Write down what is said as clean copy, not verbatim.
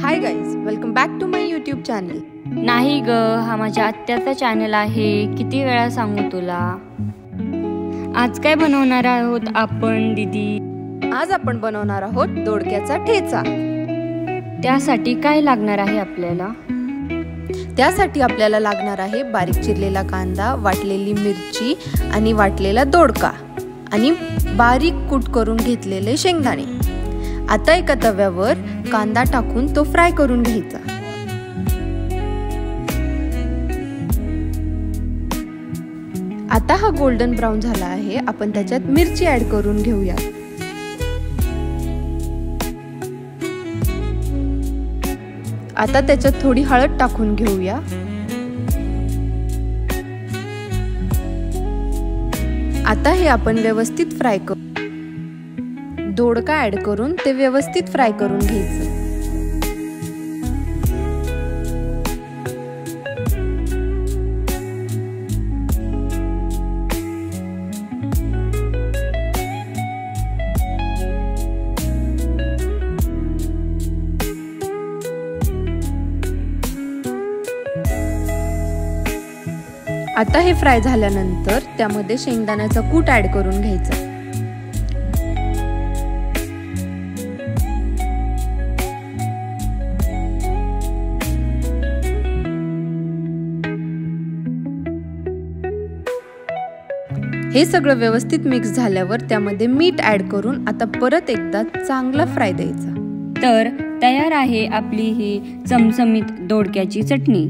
High guys, welcome back to my YouTube channel. नाही ग, हा माझ्या आत्याचा चॅनल आहे। किती वेळा सांगू तुला। आज काय बनवणार आहोत आपण दीदी? आज आपण बनवणार आहोत दोडक्याचा ठेचा। त्यासाठी काय लागणार आहे आपल्याला? त्यासाठी आपल्याला लागणार आहे बारीक चिरलेला कांदा, वाटलेली मिरची आणि वाटलेला दोडका आणि बारीक कूट करून घेतलेले शेंगदाणे। आता एका तव्यावर कांदा टाकून तो फ्राय करून घ्यायचा। आता हा गोल्डन ब्राउन झाला आहे, आपण त्याच्यात मिरची ऍड करून घेऊया। आता त्याच्यात थोडी हळद टाकून घेऊया। आता हे आपण व्यवस्थित फ्राय करू। दोडका ऍड करून ते व्यवस्थित फ्राय करून घ्यायचं। आता हे फ्राय झाल्यानंतर त्यामध्ये शेंगदाण्याचा कूट ऍड करून घ्यायचा। हे सगळं व्यवस्थित मिक्स झाल्यावर त्यामध्ये मीठ ऍड करून आता परत एकदा चांगला फ्राय द्यायचा। तर तयार आहे आपली ही चमचमीत दोडक्याची चटणी।